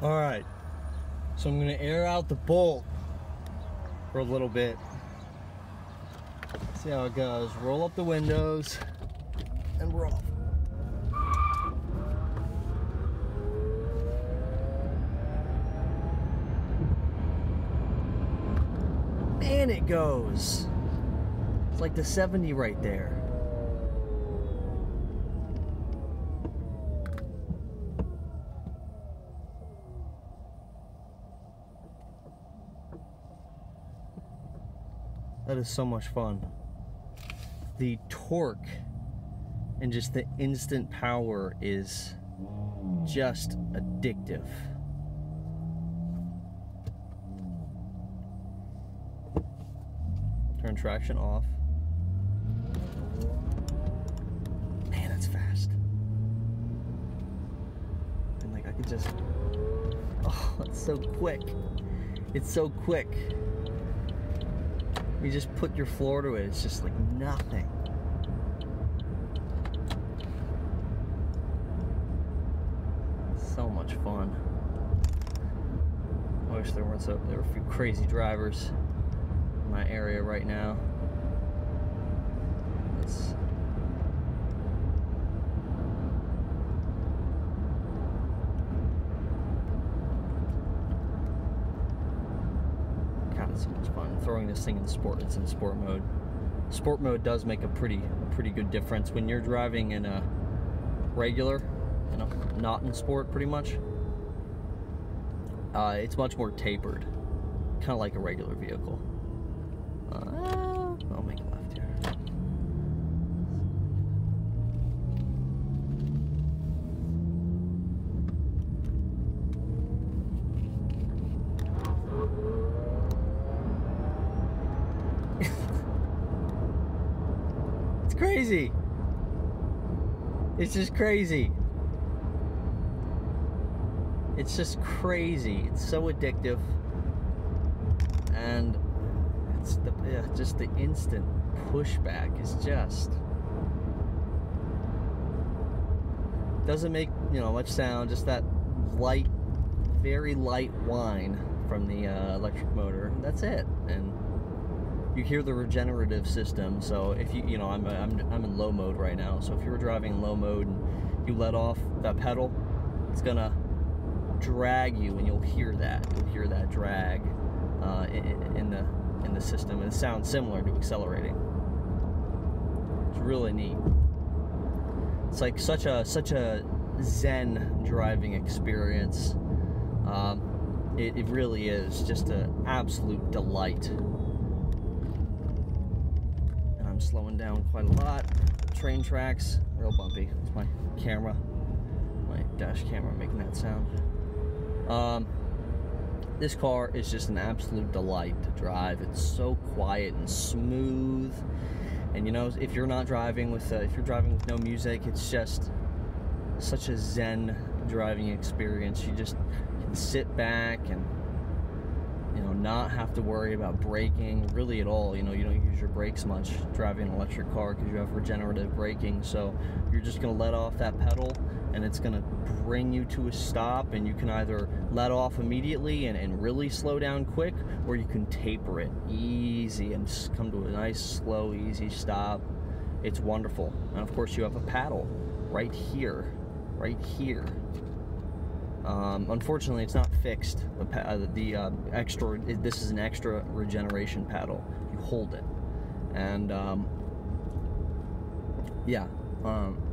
All right, so I'm gonna air out the bolt for a little bit. See how it goes. Roll up the windows and we're off. Man, it goes. It's like the 70 right there. That is so much fun. The torque and just the instant power is just addictive. Turn traction off. Man, that's fast. And like I could just, oh, it's so quick. It's so quick. You just put your floor to it, it's just like nothing. So much fun. I wish there were a few crazy drivers in my area right now. It's so much fun. Throwing this thing in sport, it's in sport mode. Sport mode does make a pretty good difference when you're driving in a regular, you know, not in sport pretty much. It's much more tapered, kind of like a regular vehicle. I'll make a left here. Crazy. It's just crazy. It's just crazy. It's so addictive, and it's just the instant pushback is just doesn't make, you know, much sound. Just that light, very light whine from the electric motor. That's it, and you hear the regenerative system. So if you know, I'm in low mode right now. So if you were driving in low mode and you let off that pedal, it's gonna drag you, and you'll hear that. You'll hear that drag in the system, and it sounds similar to accelerating. It's really neat. It's like such a zen driving experience. It really is just an absolute delight. Slowing down quite a lot. Train tracks, real bumpy. It's my camera, my dash camera making that sound. This car is just an absolute delight to drive. It's so quiet and smooth. And you know, if you're not driving with, if you're driving with no music, it's just such a zen driving experience. You just can sit back and, you know, not have to worry about braking really at all. You know, you don't use your brakes much driving an electric car because you have regenerative braking. So you're just going to let off that pedal and it's going to bring you to a stop, and you can either let off immediately and really slow down quick, or you can taper it easy and come to a nice slow easy stop. It's wonderful. And of course you have a paddle right here. Unfortunately, it's not fixed. This is an extra regeneration paddle. You hold it, and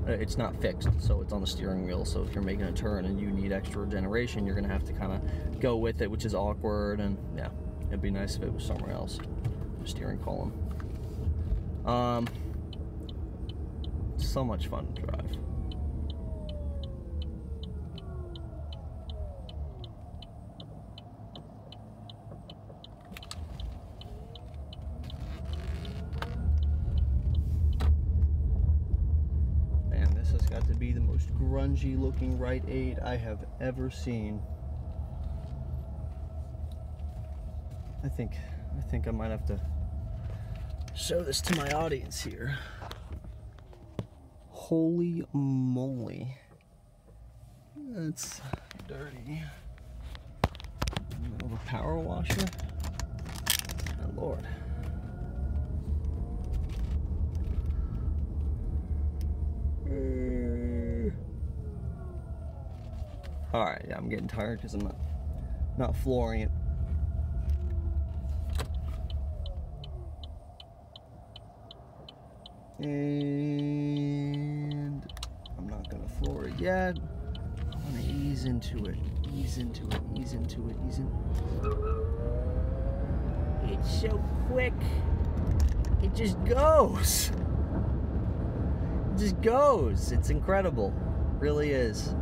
it's not fixed, so it's on the steering wheel. So if you're making a turn and you need extra regeneration, you're gonna have to kind of go with it, which is awkward. And yeah, it'd be nice if it was somewhere else. Steering column. So much fun to drive. Got to be the most grungy looking Rite Aid I have ever seen. I think I might have to show this to my audience here. Holy moly. That's dirty. power washer. My Lord. Alright, yeah, I'm getting tired because I'm not flooring it. And I'm not gonna floor it yet. I wanna ease into it, ease into it, ease into it, ease in. It's so quick. It just goes. It just goes. It's incredible. It really is.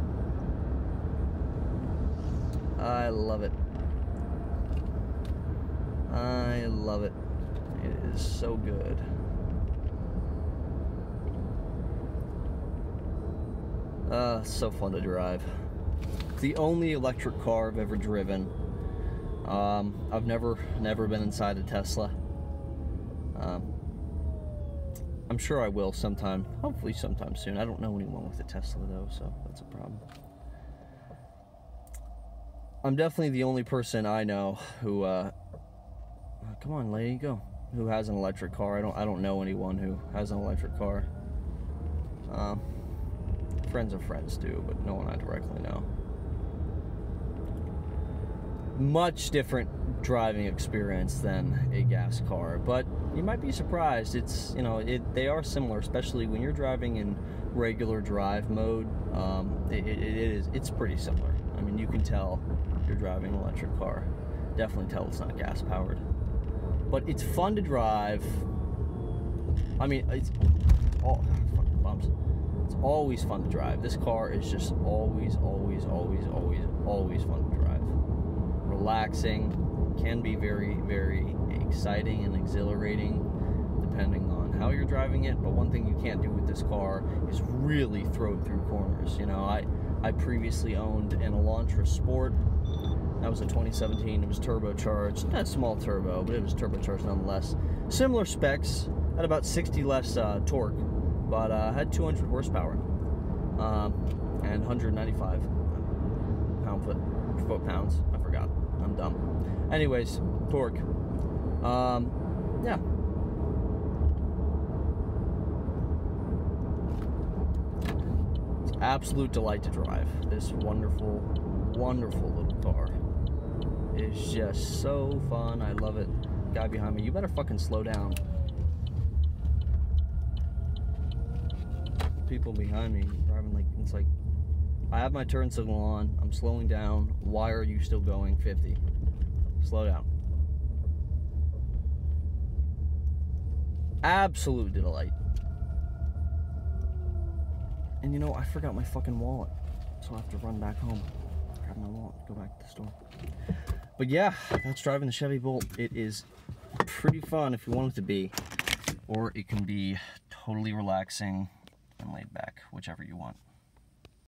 I love it. I love it. It is so good. So fun to drive. It's the only electric car I've ever driven. I've never been inside a Tesla. I'm sure I will sometime. Hopefully sometime soon. I don't know anyone with a Tesla though, so that's a problem. I'm definitely the only person I know who, come on, lady, go. Who has an electric car. I don't know anyone who has an electric car. Friends of friends do, but no one I directly know. Much different driving experience than a gas car, but you might be surprised. It's, you know, they are similar, especially when you're driving in regular drive mode. It's pretty similar. I mean, you can tell you're driving an electric car. Definitely tell it's not gas powered, but it's fun to drive. I mean, it's all fucking bumps. It's always fun to drive. This car is just always fun to drive. Relaxing, can be very, very exciting and exhilarating depending on how you're driving it, but one thing you can't do with this car is really throw it through corners. You know, I previously owned an Elantra Sport. That was a 2017. It was turbocharged. Not a small turbo, but it was turbocharged nonetheless. Similar specs, had about 60 less torque, but had 200 horsepower and 195 foot-pounds. I forgot. I'm dumb. Anyways, torque. Yeah. It's an absolute delight to drive. This wonderful, wonderful little car. It's just so fun. I love it. Guy behind me, you better fucking slow down. People behind me driving like, it's like, I have my turn signal on, I'm slowing down, why are you still going 50? Slow down. Absolute delight. And you know, I forgot my fucking wallet, so I have to run back home, grab my wallet, go back to the store. But yeah, that's driving the Chevy Bolt. It is pretty fun if you want it to be, or it can be totally relaxing and laid back, whichever you want.